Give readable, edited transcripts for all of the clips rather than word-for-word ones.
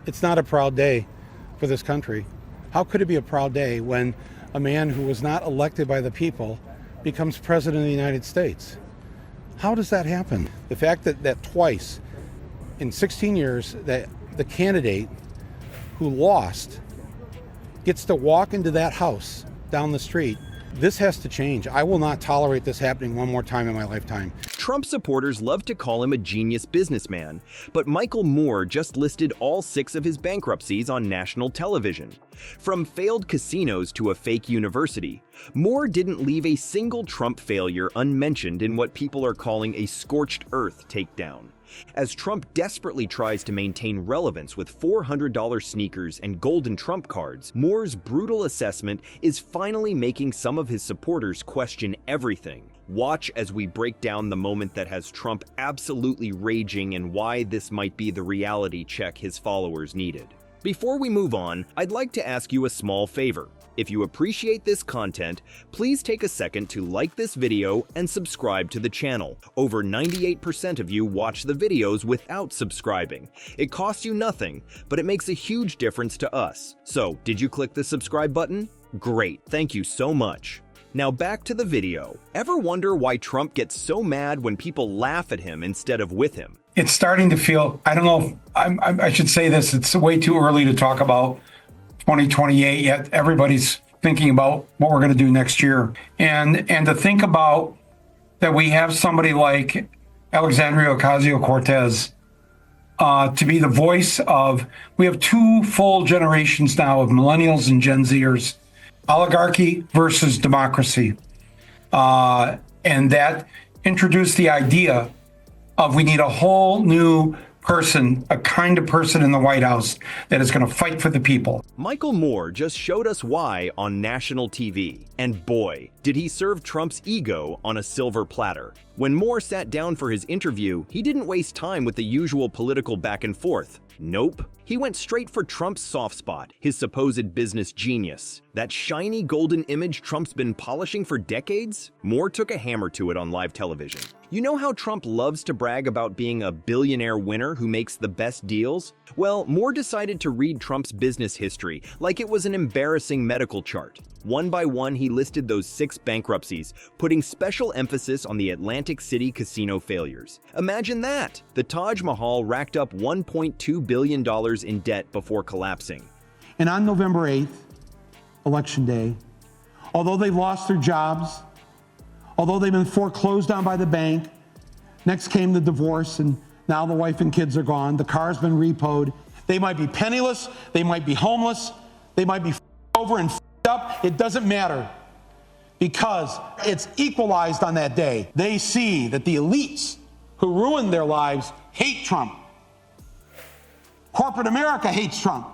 it's not a proud day for this country. How could it be a proud day when a man who was not elected by the people becomes president of the United States? How does that happen? The fact that twice in 16 years that the candidate who lost gets to walk into that house down the street, this has to change. I will not tolerate this happening one more time in my lifetime. Trump supporters love to call him a genius businessman, but Michael Moore just listed all 6 of his bankruptcies on national television. From failed casinos to a fake university, Moore didn't leave a single Trump failure unmentioned in what people are calling a scorched earth takedown. As Trump desperately tries to maintain relevance with $400 sneakers and golden Trump cards, Moore's brutal assessment is finally making some of his supporters question everything. Watch as we break down the moment that has Trump absolutely raging and why this might be the reality check his followers needed. Before we move on, I'd like to ask you a small favor. If you appreciate this content, please take a second to like this video and subscribe to the channel. Over 98% of you watch the videos without subscribing. It costs you nothing, but it makes a huge difference to us. So, did you click the subscribe button? Great, thank you so much. Now back to the video. Ever wonder why Trump gets so mad when people laugh at him instead of with him? It's starting to feel, I don't know, I should say this, it's way too early to talk about 2028 yet. Everybody's thinking about what we're going to do next year. And to think about that we have somebody like Alexandria Ocasio-Cortez to be the voice of, we have 2 full generations now of millennials and Gen Zers, oligarchy versus democracy. And that introduced the idea of we need a whole new person, a kind of person in the White House that is going to fight for the people. Michael Moore just showed us why on national TV. And boy, did he serve Trump's ego on a silver platter. When Moore sat down for his interview, he didn't waste time with the usual political back and forth. Nope. He went straight for Trump's soft spot, his supposed business genius. That shiny golden image Trump's been polishing for decades? Moore took a hammer to it on live television. You know how Trump loves to brag about being a billionaire winner who makes the best deals? Well, Moore decided to read Trump's business history like it was an embarrassing medical chart. One by one, he listed those 6 bankruptcies, putting special emphasis on the Atlantic City casino failures. Imagine that! The Taj Mahal racked up $1.2 billion in debt before collapsing. And on November 8th, Election Day, although they've lost their jobs, although they've been foreclosed on by the bank, next came the divorce, and now the wife and kids are gone, the car's been repoed, they might be penniless, they might be homeless, they might be over and up, it doesn't matter, because it's equalized on that day. They see that the elites who ruined their lives hate Trump. Corporate America hates Trump.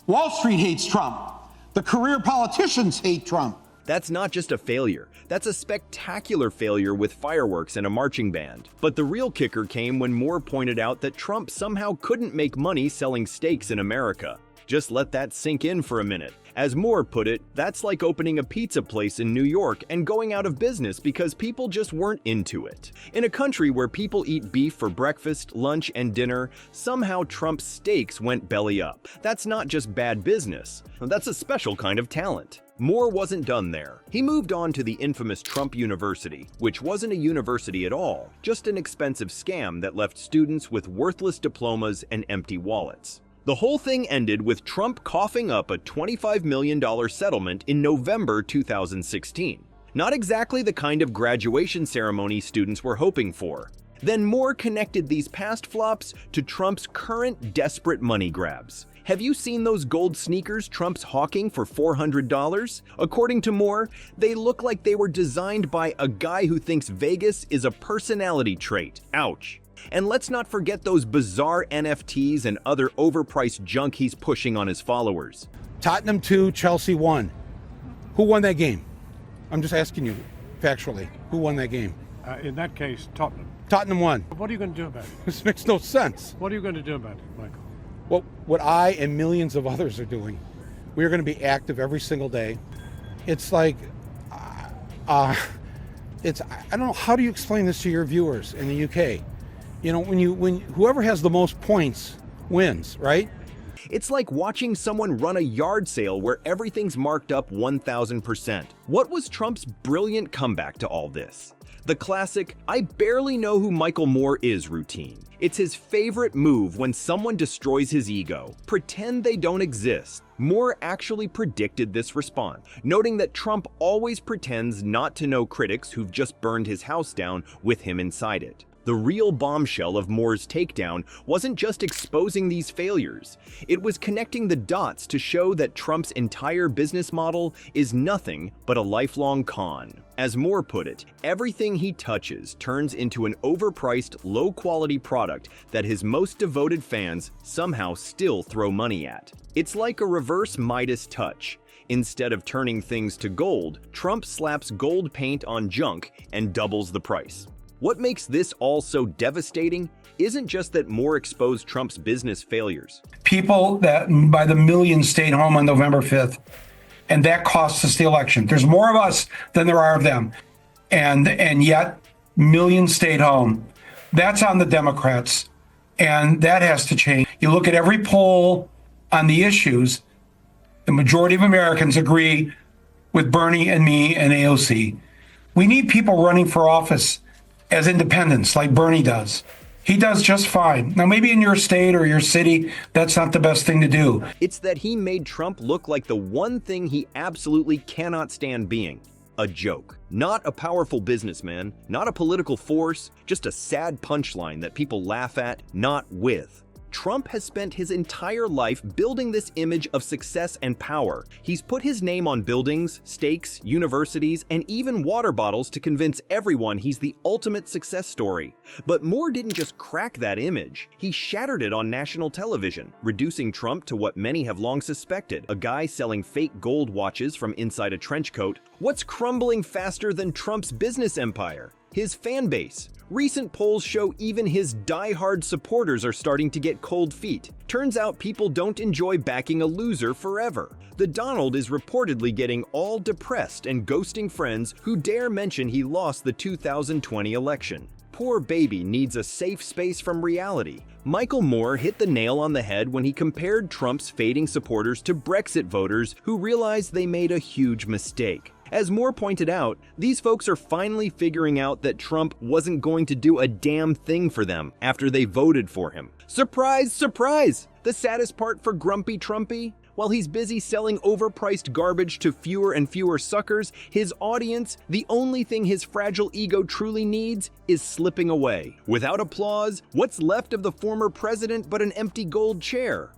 Wall Street hates Trump. The career politicians hate Trump. That's not just a failure. That's a spectacular failure with fireworks and a marching band. But the real kicker came when Moore pointed out that Trump somehow couldn't make money selling steaks in America. Just let that sink in for a minute. As Moore put it, that's like opening a pizza place in New York and going out of business because people just weren't into it. In a country where people eat beef for breakfast, lunch, and dinner, somehow Trump's steaks went belly up. That's not just bad business. That's a special kind of talent. Moore wasn't done there. He moved on to the infamous Trump University, which wasn't a university at all, just an expensive scam that left students with worthless diplomas and empty wallets. The whole thing ended with Trump coughing up a $25 million settlement in November 2016. Not exactly the kind of graduation ceremony students were hoping for. Then Moore connected these past flops to Trump's current desperate money grabs. Have you seen those gold sneakers Trump's hawking for $400? According to Moore, they look like they were designed by a guy who thinks Vegas is a personality trait. Ouch. And let's not forget those bizarre NFTs and other overpriced junk he's pushing on his followers. Tottenham 2, Chelsea 1. Who won that game? I'm just asking you, factually. Who won that game? In that case, Tottenham. Tottenham won. What are you going to do about it? This makes no sense. What are you going to do about it, Michael? Well, what I and millions of others are doing. We are going to be active every single day. It's like, I don't know, how do you explain this to your viewers in the UK? You know, when whoever has the most points wins, right? It's like watching someone run a yard sale where everything's marked up 1,000%. What was Trump's brilliant comeback to all this? The classic, "I barely know who Michael Moore is" routine. It's his favorite move when someone destroys his ego. Pretend they don't exist. Moore actually predicted this response, noting that Trump always pretends not to know critics who've just burned his house down with him inside it. The real bombshell of Moore's takedown wasn't just exposing these failures. It was connecting the dots to show that Trump's entire business model is nothing but a lifelong con. As Moore put it, everything he touches turns into an overpriced, low-quality product that his most devoted fans somehow still throw money at. It's like a reverse Midas touch. Instead of turning things to gold, Trump slaps gold paint on junk and doubles the price. What makes this all so devastating isn't just that Moore exposed Trump's business failures. People that by the millions stayed home on November 5th, and that cost us the election. There's more of us than there are of them. And yet, millions stayed home. That's on the Democrats, and that has to change. You look at every poll on the issues, the majority of Americans agree with Bernie and me and AOC. We need people running for office as independents like Bernie does. He does just fine. Now, maybe in your state or your city, that's not the best thing to do. It's that he made Trump look like the one thing he absolutely cannot stand being: a joke. Not a powerful businessman, not a political force, just a sad punchline that people laugh at, not with. Trump has spent his entire life building this image of success and power. He's put his name on buildings, steaks, universities, and even water bottles to convince everyone he's the ultimate success story. But Moore didn't just crack that image, he shattered it on national television, reducing Trump to what many have long suspected: a guy selling fake gold watches from inside a trench coat. What's crumbling faster than Trump's business empire? His fan base. Recent polls show even his die-hard supporters are starting to get cold feet. Turns out people don't enjoy backing a loser forever. The Donald is reportedly getting all depressed and ghosting friends who dare mention he lost the 2020 election. Poor baby needs a safe space from reality. Michael Moore hit the nail on the head when he compared Trump's fading supporters to Brexit voters who realized they made a huge mistake. As Moore pointed out, these folks are finally figuring out that Trump wasn't going to do a damn thing for them after they voted for him. Surprise, surprise! The saddest part for Grumpy Trumpy? While he's busy selling overpriced garbage to fewer and fewer suckers, his audience, the only thing his fragile ego truly needs, is slipping away. Without applause, what's left of the former president but an empty gold chair?